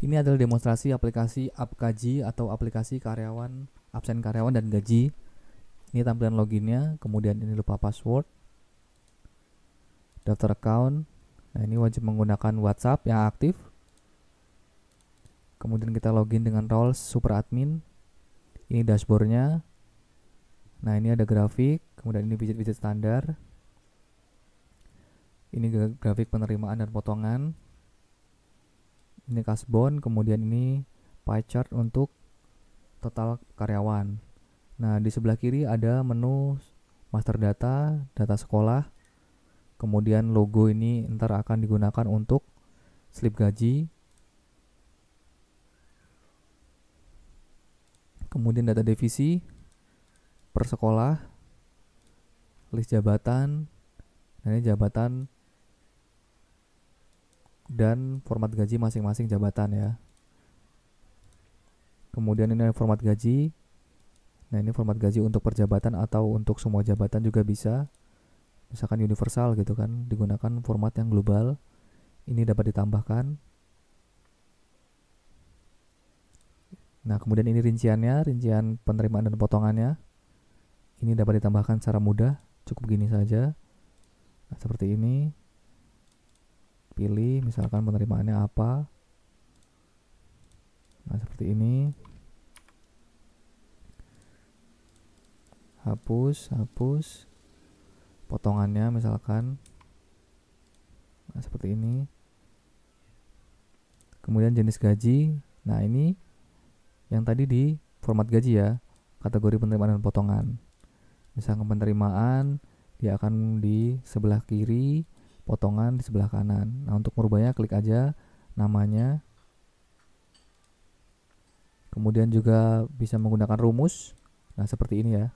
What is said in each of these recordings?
Ini adalah demonstrasi aplikasi Apgaji atau aplikasi karyawan, absen karyawan dan gaji. Ini tampilan loginnya, kemudian ini lupa password, daftar account. Nah, ini wajib menggunakan WhatsApp yang aktif. Kemudian kita login dengan roles super admin. Ini dashboardnya. Nah, ini ada grafik, kemudian ini widget-widget standar. Ini grafik penerimaan dan potongan. Ini kasbon, kemudian ini pie chart untuk total karyawan. Nah, di sebelah kiri ada menu master data, data sekolah. Kemudian logo ini ntar akan digunakan untuk slip gaji. Kemudian data divisi per sekolah, list jabatan. Nah, ini jabatan dan format gaji masing-masing jabatan ya. Kemudian ini format gaji. Nah, ini format gaji untuk perjabatan atau untuk semua jabatan juga bisa. Misalkan universal gitu kan, digunakan format yang global. Ini dapat ditambahkan. Nah, kemudian ini rinciannya, rincian penerimaan dan potongannya. Ini dapat ditambahkan secara mudah, cukup gini saja. Nah, seperti ini. Pilih misalkan penerimaannya apa. Nah, seperti ini. Hapus, hapus. Potongannya misalkan. Nah, seperti ini. Kemudian jenis gaji. Nah, ini yang tadi di format gaji ya, kategori penerimaan dan potongan. Misalkan penerimaan, dia akan di sebelah kiri, potongan di sebelah kanan. Nah, untuk merubahnya klik aja namanya. Kemudian juga bisa menggunakan rumus. Nah, seperti ini ya.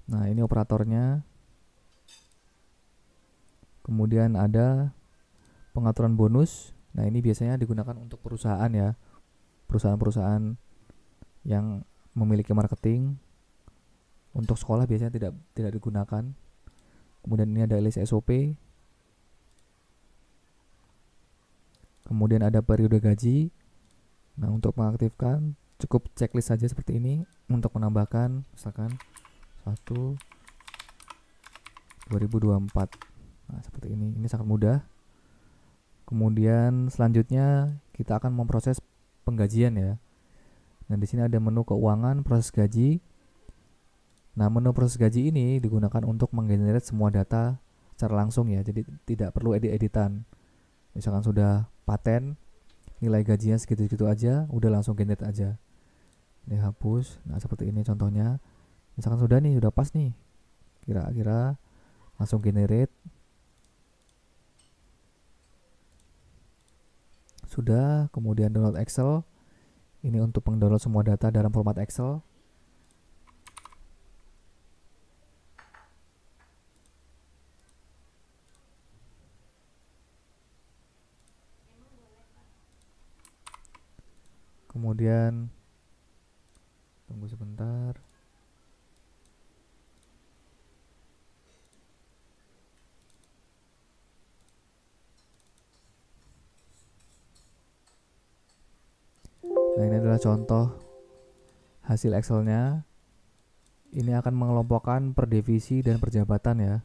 Nah, ini operatornya. Kemudian ada pengaturan bonus. Nah, ini biasanya digunakan untuk perusahaan ya. Perusahaan-perusahaan yang memiliki marketing. Untuk sekolah biasanya tidak digunakan. Kemudian ini ada list SOP. Kemudian ada periode gaji. Nah, untuk mengaktifkan cukup checklist saja seperti ini. Untuk menambahkan misalkan 1 2024. Nah, seperti ini. Ini sangat mudah. Kemudian selanjutnya kita akan memproses penggajian ya. Nah, di sini ada menu keuangan, proses gaji. Nah, menu proses gaji ini digunakan untuk menggenerate semua data secara langsung ya. Jadi tidak perlu edit-editan. Misalkan sudah paten, nilai gajinya segitu-segitu aja, udah langsung generate aja. Ini hapus. Nah, seperti ini contohnya. Misalkan sudah nih, udah pas nih. Kira-kira langsung generate. Sudah, kemudian download Excel. Ini untuk mendownload semua data dalam format Excel. Kemudian tunggu sebentar. Nah, ini adalah contoh hasil Excelnya. Ini akan mengelompokkan per divisi dan per jabatan ya.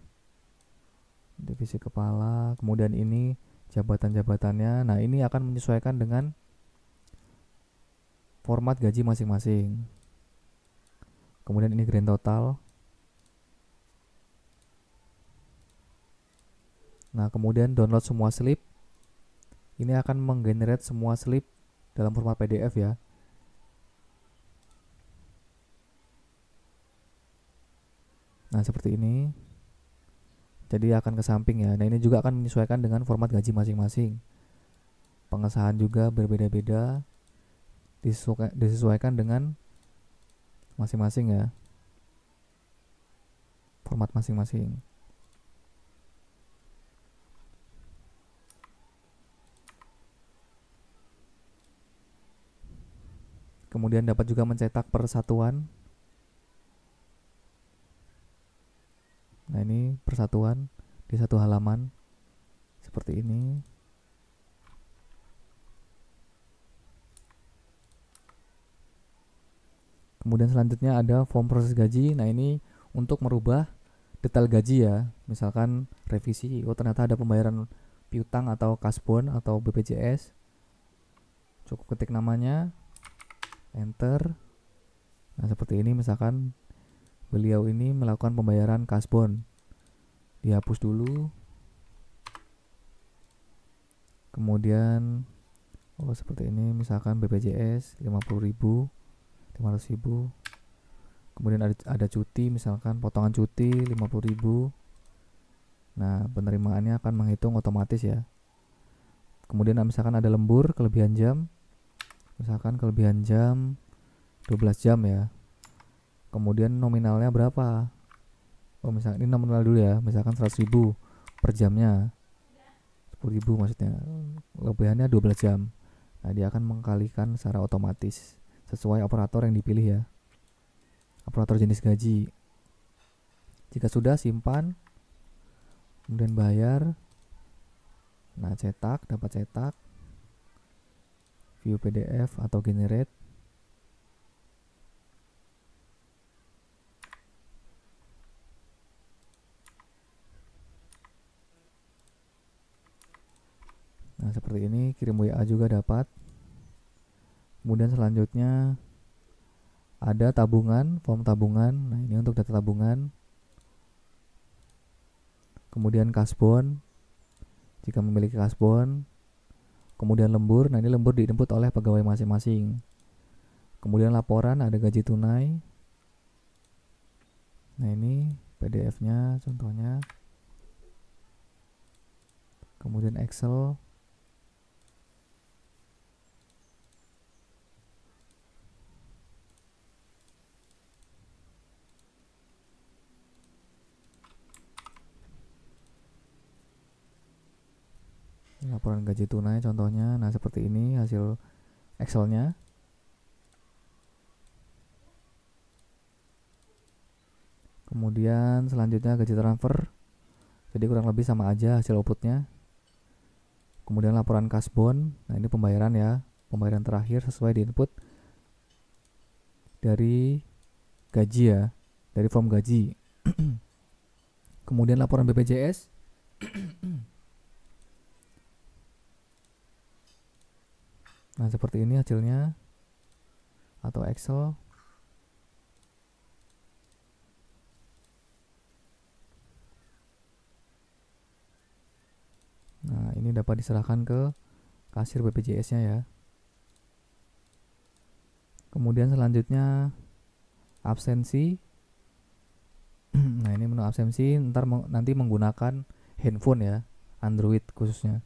Divisi kepala, kemudian ini jabatan-jabatannya. Nah, ini akan menyesuaikan dengan format gaji masing-masing. Kemudian ini grand total. Nah, kemudian download semua slip. Ini akan menggenerate semua slip dalam format PDF ya. Nah, seperti ini. Jadi akan ke samping ya. Nah, ini juga akan menyesuaikan dengan format gaji masing-masing. Pengesahan juga berbeda-beda. Disesuaikan dengan masing-masing ya. Format masing-masing. Kemudian dapat juga mencetak persatuan. Nah, ini persatuan di satu halaman seperti ini. Kemudian selanjutnya ada form proses gaji. Nah, ini untuk merubah detail gaji ya. Misalkan revisi, ternyata ada pembayaran piutang atau kasbon atau BPJS. Cukup ketik namanya, enter. Nah, seperti ini misalkan beliau ini melakukan pembayaran kasbon. Dihapus dulu. Kemudian seperti ini misalkan BPJS 50.000, 500.000. Kemudian ada cuti, misalkan potongan cuti 50.000. Nah, penerimaannya akan menghitung otomatis ya. Kemudian misalkan ada lembur kelebihan jam, misalkan kelebihan jam 12 jam ya. Kemudian nominalnya berapa? Misalkan ini nominal dulu ya, misalkan 100.000 per jamnya, 10.000 maksudnya, kelebihannya 12 jam. Nah, dia akan mengkalikan secara otomatis sesuai operator yang dipilih ya, operator jenis gaji. Jika sudah, simpan, kemudian bayar. Nah, cetak, dapat cetak, view PDF atau generate. Nah, seperti ini, kirim WA juga dapat. Kemudian selanjutnya ada tabungan, form tabungan. Nah, ini untuk data tabungan. Kemudian kasbon, jika memiliki kasbon. Kemudian lembur, nah ini lembur diinput oleh pegawai masing-masing. Kemudian laporan, ada gaji tunai. Nah, ini PDF-nya contohnya. Kemudian Excel. Laporan gaji tunai contohnya. Nah, seperti ini hasil Excelnya. Kemudian selanjutnya gaji transfer. Jadi kurang lebih sama aja hasil outputnya. Kemudian laporan kasbon. Nah, ini pembayaran ya, pembayaran terakhir sesuai di input dari gaji ya, dari form gaji. Kemudian laporan BPJS. Nah, seperti ini hasilnya atau Excel. Nah, ini dapat diserahkan ke kasir BPJS-nya ya. Kemudian selanjutnya absensi. Nah, ini menu absensi nanti menggunakan handphone ya, Android khususnya.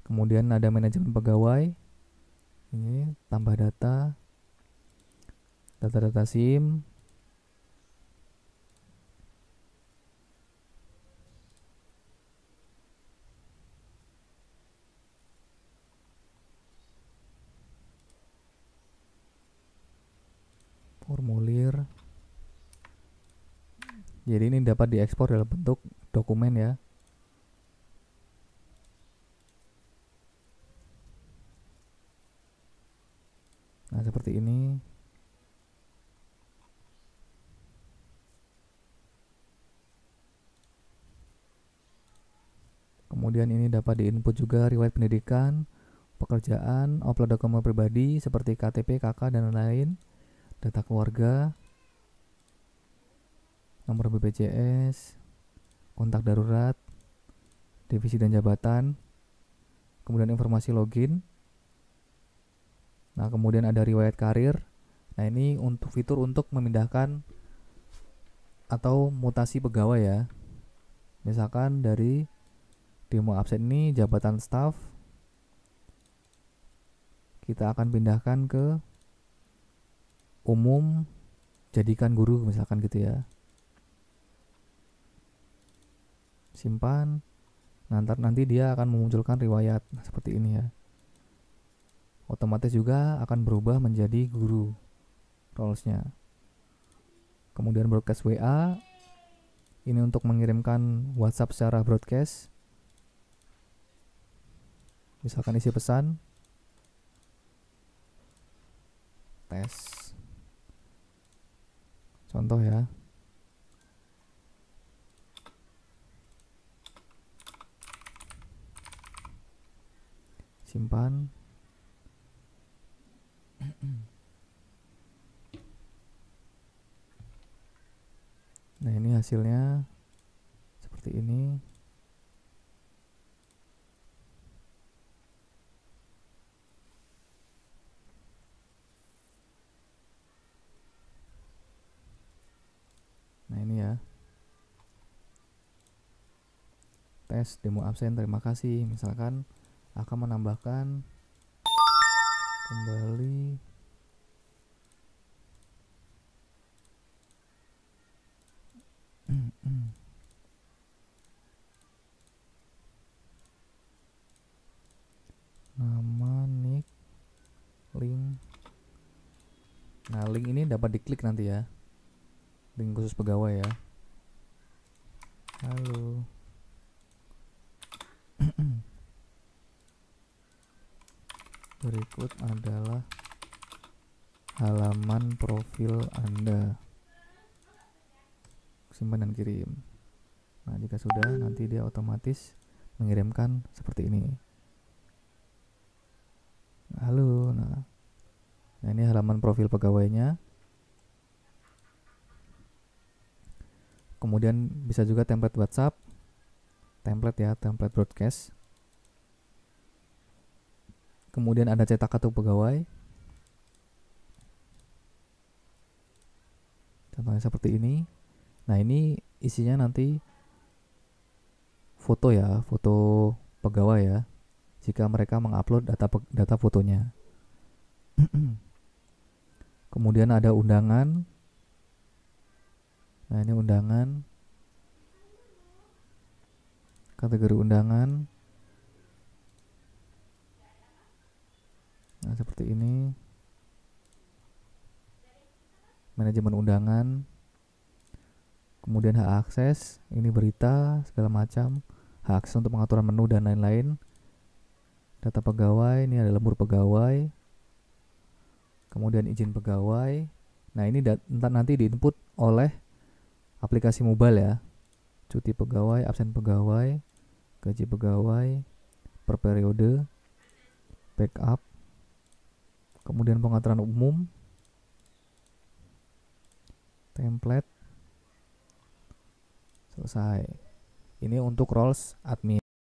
Kemudian ada manajemen pegawai. Ini tambah data SIM. Formulir. Jadi ini dapat diekspor dalam bentuk dokumen ya. Nah, seperti ini. Kemudian ini dapat diinput juga riwayat pendidikan, pekerjaan, upload dokumen pribadi seperti KTP, KK, dan lain-lain, data keluarga, nomor BPJS, kontak darurat, divisi dan jabatan, kemudian informasi login. Nah, kemudian ada riwayat karir. Nah, ini untuk fitur untuk memindahkan atau mutasi pegawai ya. Misalkan dari demo absen ini jabatan staff, kita akan pindahkan ke umum, jadikan guru misalkan gitu ya. Simpan. Nanti dia akan memunculkan riwayat seperti ini ya. Otomatis juga akan berubah menjadi guru roles-nya. Kemudian broadcast WA. Ini untuk mengirimkan WhatsApp secara broadcast. Misalkan isi pesan. tes. Contoh ya. Simpan. Nah, ini hasilnya seperti ini. Nah, ini ya. Tes demo absen, terima kasih. Misalkan akan menambahkan kembali nama, nick, link. Nah, link ini dapat diklik nanti ya. Link khusus pegawai ya. Halo. Berikut adalah halaman profil Anda. Simpan dan kirim. Nah, jika sudah, nanti dia otomatis mengirimkan seperti ini. Halo. Nah, ini halaman profil pegawainya. Kemudian bisa juga template WhatsApp. Template ya, template broadcast. Kemudian ada cetak kartu pegawai. Contohnya seperti ini. Nah, ini isinya nanti foto ya, foto pegawai ya. Jika mereka mengupload data fotonya. Kemudian ada undangan. Nah, ini undangan. Kategori undangan. Nah, seperti ini. Manajemen undangan. Kemudian hak akses, ini berita segala macam. Hak akses untuk pengaturan menu dan lain-lain. Data pegawai, ini ada lembur pegawai. Kemudian izin pegawai. Nah, ini nanti diinput oleh aplikasi mobile ya. Cuti pegawai, absen pegawai, gaji pegawai, per periode, backup, kemudian pengaturan umum, template, selesai. Ini untuk roles admin.